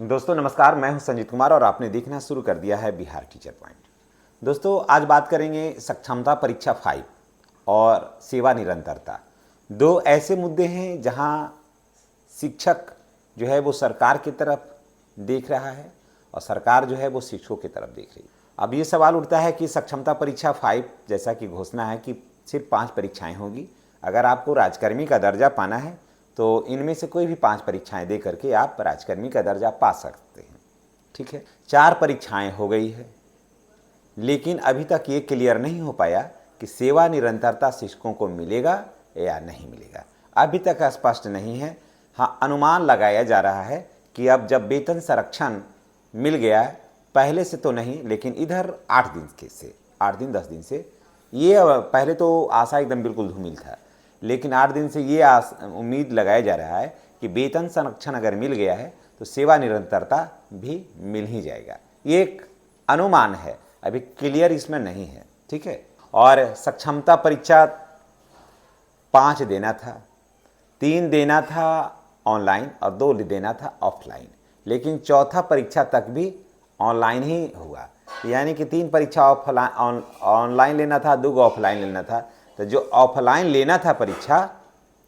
दोस्तों नमस्कार, मैं हूं संजीत कुमार और आपने देखना शुरू कर दिया है बिहार टीचर पॉइंट। दोस्तों आज बात करेंगे सक्षमता परीक्षा 5 और सेवा निरंतरता। दो ऐसे मुद्दे हैं जहां शिक्षक जो है वो सरकार की तरफ देख रहा है और सरकार जो है वो शिक्षकों की तरफ देख रही है। अब ये सवाल उठता है कि सक्षमता परीक्षा 5 जैसा कि घोषणा है कि सिर्फ 5 परीक्षाएं होगी। अगर आपको राजकर्मी का दर्जा पाना है तो इनमें से कोई भी 5 परीक्षाएं दे करके आप राजकर्मी का दर्जा पा सकते हैं। ठीक है, 4 परीक्षाएं हो गई है, लेकिन अभी तक ये क्लियर नहीं हो पाया कि सेवा निरंतरता शिक्षकों को मिलेगा या नहीं मिलेगा। अभी तक स्पष्ट नहीं है। हाँ, अनुमान लगाया जा रहा है कि अब जब वेतन संरक्षण मिल गया है, पहले से तो नहीं लेकिन इधर 8 दिन के से 8 दिन 10 दिन से ये पहले तो आशा एकदम बिल्कुल धूमिल था, लेकिन 8 दिन से ये उम्मीद लगाया जा रहा है कि वेतन संरक्षण अगर मिल गया है तो सेवा निरंतरता भी मिल ही जाएगा। ये एक अनुमान है, अभी क्लियर इसमें नहीं है। ठीक है, और सक्षमता परीक्षा 5 देना था, 3 देना था ऑनलाइन और 2 देना था ऑफलाइन, लेकिन चौथा परीक्षा तक भी ऑनलाइन ही हुआ। यानी कि 3 परीक्षा ऑनलाइन लेना था, 2 ऑफलाइन लेना था। तो जो ऑफलाइन लेना था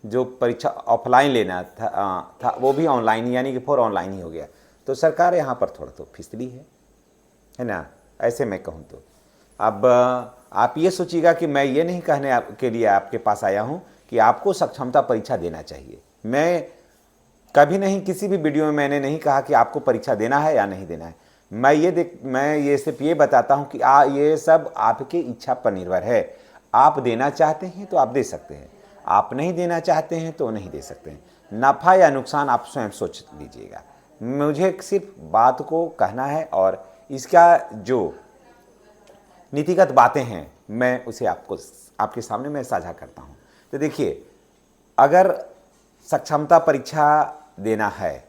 जो परीक्षा ऑफलाइन लेना था वो भी ऑनलाइन, यानी कि 4 ऑनलाइन ही हो गया। तो सरकार यहाँ पर थोड़ा तो फिसली है ना, ऐसे मैं कहूँ तो। अब आप ये सोचिएगा कि मैं ये नहीं कहने के लिए आपके पास आया हूँ कि आपको सक्षमता परीक्षा देना चाहिए। मैं कभी नहीं, किसी भी वीडियो में मैंने नहीं कहा कि आपको परीक्षा देना है या नहीं देना है। मैं ये सिर्फ ये बताता हूँ कि ये सब आपकी इच्छा पर निर्भर है। आप देना चाहते हैं तो आप दे सकते हैं, आप नहीं देना चाहते हैं तो नहीं दे सकते हैं। नफ़ा या नुकसान आप स्वयं सोच लीजिएगा। मुझे सिर्फ बात को कहना है और इसका जो नीतिगत बातें हैं मैं उसे आपके सामने मैं साझा करता हूँ। तो देखिए, अगर सक्षमता परीक्षा देना है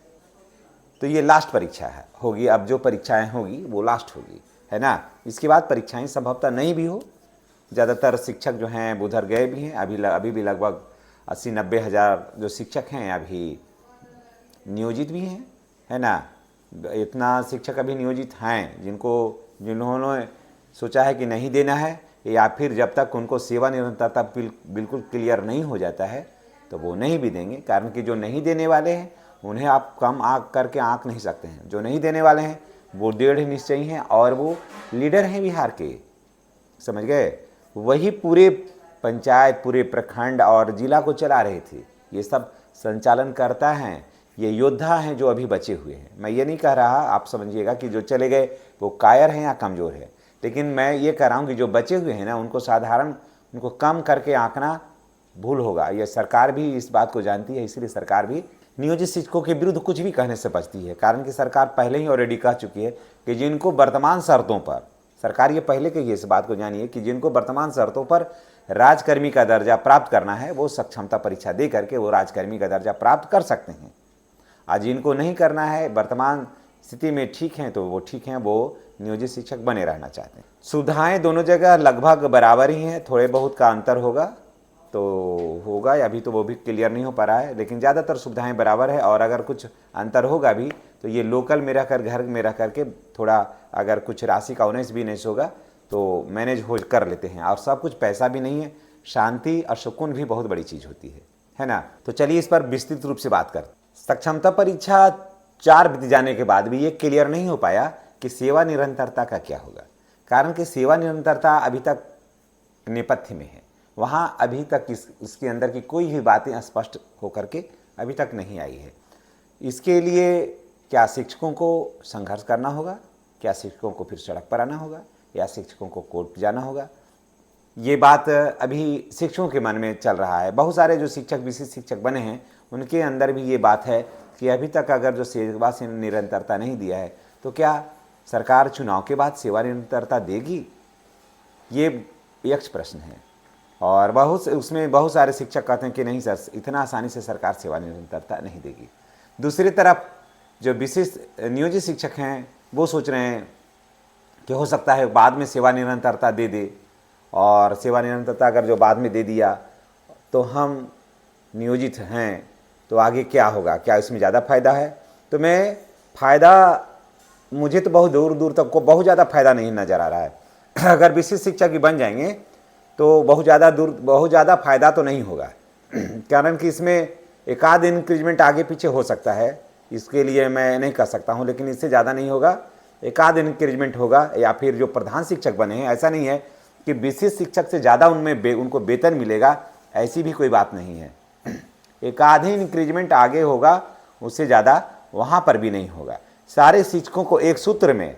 तो ये लास्ट परीक्षा होगी। अब जो परीक्षाएं होगी वो लास्ट होगी, है ना। इसके बाद परीक्षाएं संभवतः नहीं भी हो। ज़्यादातर शिक्षक जो हैं वो उधर गए भी हैं। अभी भी लगभग 80-90 हज़ार जो शिक्षक हैं अभी नियोजित भी हैं, है ना। इतना शिक्षक अभी नियोजित हैं जिन्होंने सोचा है कि नहीं देना है, या फिर जब तक उनको सेवा निरंतरता बिल्कुल क्लियर नहीं हो जाता है तो वो नहीं भी देंगे। कारण कि जो नहीं देने वाले हैं उन्हें आप कम करके आंक नहीं सकते हैं। जो नहीं देने वाले हैं वो दृढ़ निश्चयी हैं और वो लीडर हैं बिहार के, समझ गए। वही पूरे पंचायत, पूरे प्रखंड और जिला को चला रहे थे। ये सब संचालन करता हैं, ये योद्धा हैं जो अभी बचे हुए हैं। मैं ये नहीं कह रहा, आप समझिएगा कि जो चले गए वो कायर हैं या कमज़ोर है, लेकिन मैं ये कह रहा हूँ कि जो बचे हुए हैं ना उनको कम करके आंकना भूल होगा। ये सरकार भी इस बात को जानती है, इसलिए सरकार भी नियोजित शिक्षकों के विरुद्ध कुछ भी कहने से बचती है। कारण कि सरकार पहले ही ऑलरेडी कह चुकी है कि जिनको वर्तमान शर्तों पर, सरकार ये पहले कही है, इस बात को जानिए कि जिनको वर्तमान शर्तों पर राजकर्मी का दर्जा प्राप्त करना है वो सक्षमता परीक्षा दे करके वो राजकर्मी का दर्जा प्राप्त कर सकते हैं। आज जिनको नहीं करना है, वर्तमान स्थिति में ठीक हैं तो वो ठीक हैं, वो नियोजित शिक्षक बने रहना चाहते हैं। सुविधाएं दोनों जगह लगभग बराबर ही हैं, थोड़े बहुत का अंतर होगा तो होगा, अभी तो वो भी क्लियर नहीं हो पा रहा है, लेकिन ज़्यादातर सुविधाएं बराबर है। और अगर कुछ अंतर होगा भी तो ये लोकल में रहकर, घर में रह करके थोड़ा अगर कुछ राशि का 19-20 होगा तो मैनेज हो कर लेते हैं। और सब कुछ पैसा भी नहीं है, शांति और सुकून भी बहुत बड़ी चीज़ होती है ना। तो चलिए इस पर विस्तृत रूप से बात करते हैं। सक्षमता परीक्षा 4 बीत जाने के बाद भी ये क्लियर नहीं हो पाया कि सेवा निरंतरता का क्या होगा। कारण कि सेवा निरंतरता अभी तक नेपथ्य में है, वहाँ अभी तक इसके अंदर की कोई भी बातें स्पष्ट होकर के अभी तक नहीं आई है। इसके लिए क्या शिक्षकों को संघर्ष करना होगा, क्या शिक्षकों को फिर सड़क पर आना होगा, या शिक्षकों को कोर्ट जाना होगा, ये बात अभी शिक्षकों के मन में चल रहा है। बहुत सारे जो शिक्षक, विशिष्ट शिक्षक बने हैं उनके अंदर भी ये बात है कि अभी तक अगर जो सेवा से निरंतरता नहीं दिया है तो क्या सरकार चुनाव के बाद सेवा निरंतरता देगी, ये यक्ष प्रश्न है। और उसमें बहुत सारे शिक्षक कहते हैं कि नहीं सर, इतना आसानी से सरकार सेवा निरंतरता नहीं देगी। दूसरी तरफ जो विशिष्ट नियोजित शिक्षक हैं वो सोच रहे हैं कि हो सकता है बाद में सेवा निरंतरता दे दे, और सेवा निरंतरता अगर जो बाद में दे दिया तो हम नियोजित हैं तो आगे क्या होगा, क्या इसमें ज़्यादा फायदा है। तो मैं फ़ायदा मुझे तो बहुत दूर दूर तक को बहुत ज़्यादा फ़ायदा नहीं नज़र आ रहा है। अगर विशिष्ट शिक्षक भी बन जाएंगे तो बहुत ज़्यादा फ़ायदा तो नहीं होगा। कारण कि इसमें एक आध इंक्रीजमेंट आगे पीछे हो सकता है, इसके लिए मैं नहीं कह सकता हूँ, लेकिन इससे ज़्यादा नहीं होगा। एक आध इंक्रीजमेंट होगा, या फिर जो प्रधान शिक्षक बने हैं, ऐसा नहीं है कि विशिष्ट शिक्षक से ज़्यादा उनको वेतन मिलेगा, ऐसी भी कोई बात नहीं है। एक आधे इंक्रीजमेंट आगे होगा, उससे ज़्यादा वहाँ पर भी नहीं होगा। सारे शिक्षकों को एक सूत्र में,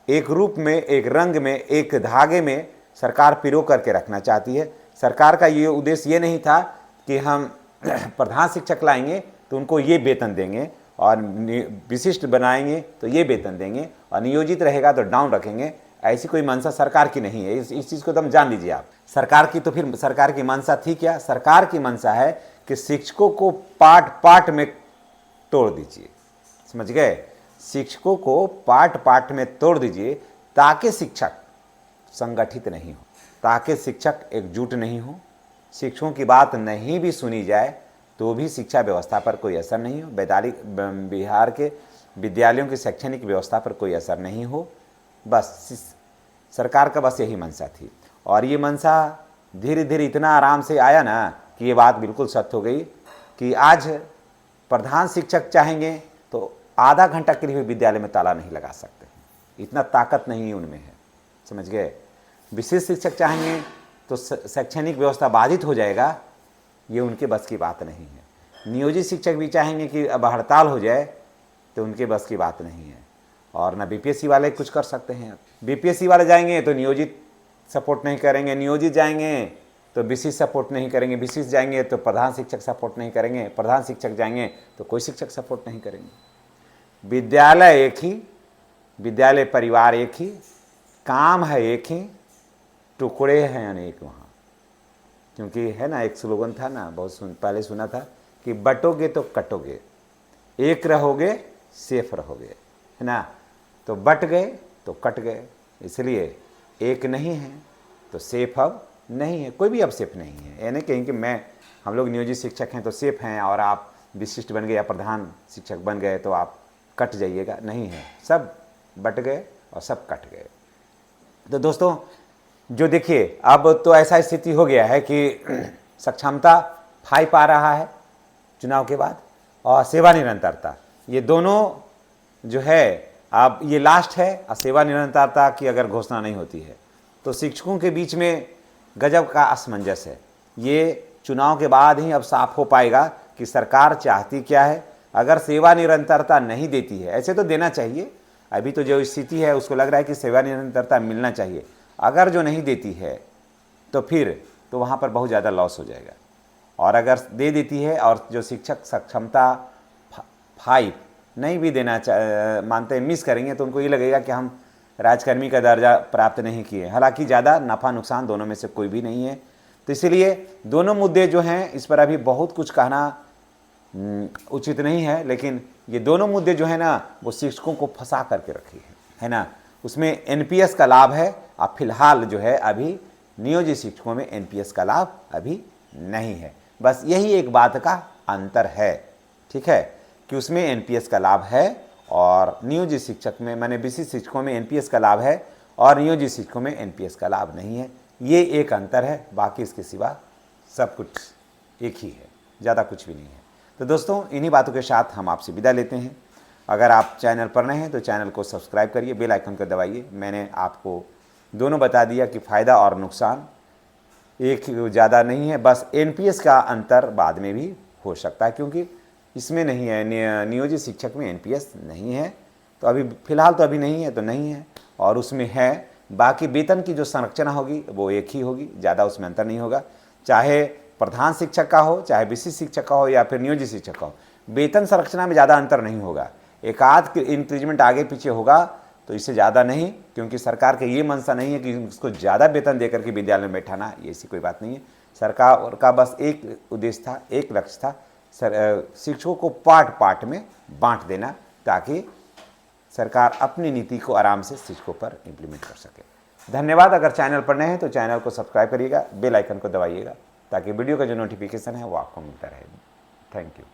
एक रूप में, एक रंग में, एक धागे में सरकार पिरो करके रखना चाहती है। सरकार का ये उद्देश्य ये नहीं था कि हम प्रधान शिक्षक लाएंगे तो उनको ये वेतन देंगे, और विशिष्ट बनाएंगे तो ये वेतन देंगे, और नियोजित रहेगा तो डाउन रखेंगे। ऐसी कोई मंशा सरकार की नहीं है। इस चीज़ को एकदम जान लीजिए आप। सरकार की तो फिर सरकार की मंशा थी क्या? सरकार की मंशा है कि शिक्षकों को पार्ट पार्ट में तोड़ दीजिए, समझ गए? शिक्षकों को पार्ट पार्ट में तोड़ दीजिए, ताकि शिक्षक संगठित नहीं हो, ताकि शिक्षक एकजुट नहीं हो, शिक्षकों की बात नहीं भी सुनी जाए तो भी शिक्षा व्यवस्था पर कोई असर नहीं हो, बिहार के विद्यालयों की शैक्षणिक व्यवस्था पर कोई असर नहीं हो। बस सरकार का बस यही मंशा थी, और ये मंशा धीरे धीरे इतना आराम से आया ना कि ये बात बिल्कुल सत्य हो गई कि आज प्रधान शिक्षक चाहेंगे तो आधा घंटा के लिए विद्यालय में ताला नहीं लगा सकते, इतना ताकत नहीं उनमें है, समझ गए? विशेष शिक्षक चाहेंगे तो शैक्षणिक व्यवस्था बाधित हो जाएगा, ये उनके बस की बात नहीं है। नियोजित शिक्षक भी चाहेंगे कि अब हड़ताल हो जाए तो उनके बस की बात नहीं है, और ना बीपीएससी वाले कुछ कर सकते हैं। बीपीएससी वाले जाएंगे तो नियोजित सपोर्ट नहीं करेंगे, नियोजित जाएंगे तो विशिष्ट सपोर्ट नहीं करेंगे, विशिष्ट जाएंगे तो प्रधान शिक्षक सपोर्ट नहीं करेंगे, प्रधान शिक्षक जाएंगे तो कोई शिक्षक सपोर्ट नहीं करेंगे। विद्यालय एक ही, विद्यालय परिवार एक ही, काम है एक ही, टुकड़े हैं अनेक वहाँ। क्योंकि है ना, एक स्लोगन था ना, पहले सुना था कि बटोगे तो कटोगे, एक रहोगे सेफ रहोगे, है ना? तो बट गए तो कट गए, इसलिए एक नहीं है तो सेफ अब नहीं है, कोई भी अब सेफ नहीं है। ये नहीं कहें कि हम लोग नियोजित शिक्षक हैं तो सेफ हैं, और आप विशिष्ट बन गए या प्रधान शिक्षक बन गए तो आप कट जाइएगा, नहीं है। सब बट गए और सब कट गए। तो दोस्तों, जो देखिए, अब तो ऐसा स्थिति हो गया है कि सक्षमता 5 आ रहा है चुनाव के बाद, और सेवा निरंतरता, ये दोनों जो है अब ये लास्ट है। और सेवा निरंतरता की अगर घोषणा नहीं होती है तो शिक्षकों के बीच में गजब का असमंजस है। ये चुनाव के बाद ही अब साफ हो पाएगा कि सरकार चाहती क्या है। अगर सेवा निरंतरता नहीं देती है, ऐसे तो देना चाहिए, अभी तो जो स्थिति है उसको लग रहा है कि सेवा निरंतरता मिलना चाहिए। अगर जो नहीं देती है तो फिर तो वहाँ पर बहुत ज़्यादा लॉस हो जाएगा, और अगर दे देती है और जो शिक्षक सक्षमता 5 नहीं भी देना मानते हैं, मिस करेंगे, तो उनको ये लगेगा कि हम राजकर्मी का दर्जा प्राप्त नहीं किए। हालांकि ज़्यादा नफ़ा नुकसान दोनों में से कोई भी नहीं है। तो इसलिए दोनों मुद्दे जो हैं, इस पर अभी बहुत कुछ कहना उचित नहीं है, लेकिन ये दोनों मुद्दे जो है ना, वो शिक्षकों को फंसा करके रखी है ना। उसमें एनपीएस का लाभ है, अब फिलहाल जो है अभी नियोजित शिक्षकों में एनपीएस का लाभ अभी नहीं है। बस यही एक बात का अंतर है, ठीक है, कि उसमें एनपीएस का लाभ है और नियोजित शिक्षक में, माने विशिष्ट शिक्षकों में एनपीएस का लाभ है और नियोजित शिक्षकों में एनपीएस का लाभ नहीं है। ये एक अंतर है, बाकी इसके सिवा सब कुछ एक ही है, ज़्यादा कुछ भी नहीं है। तो दोस्तों, इन्हीं बातों के साथ हम आपसे विदा लेते हैं। अगर आप चैनल पर नए हैं तो चैनल को सब्सक्राइब करिए, बेल आइकन को दबाइए। मैंने आपको दोनों बता दिया कि फ़ायदा और नुकसान एक ज़्यादा नहीं है, बस एनपीएस का अंतर बाद में भी हो सकता है, क्योंकि इसमें नहीं है, नियोजित शिक्षक में एनपीएस नहीं है। तो अभी फ़िलहाल तो अभी नहीं है तो नहीं है, और उसमें है बाकी वेतन की जो संरचना होगी वो एक ही होगी, ज़्यादा उसमें अंतर नहीं होगा। चाहे प्रधान शिक्षक का हो, चाहे विशिष्ट शिक्षक का हो, या फिर नियोजित शिक्षक का हो, वेतन संरचना में ज़्यादा अंतर नहीं होगा। एक आध इंक्रीजमेंट आगे पीछे होगा तो इससे ज़्यादा नहीं, क्योंकि सरकार के ये मंशा नहीं है कि उसको ज़्यादा वेतन देकर के विद्यालय में बैठाना, ये ऐसी कोई बात नहीं है। सरकार का बस एक उद्देश्य था, एक लक्ष्य था, शिक्षकों को पार्ट पार्ट में बांट देना, ताकि सरकार अपनी नीति को आराम से शिक्षकों पर इम्प्लीमेंट कर सके। धन्यवाद। अगर चैनल पर नए हैं तो चैनल को सब्सक्राइब करिएगा, बेल आइकन को दबाइएगा, ताकि वीडियो का जो नोटिफिकेशन है वो आपको मिलता रहे। Thank you.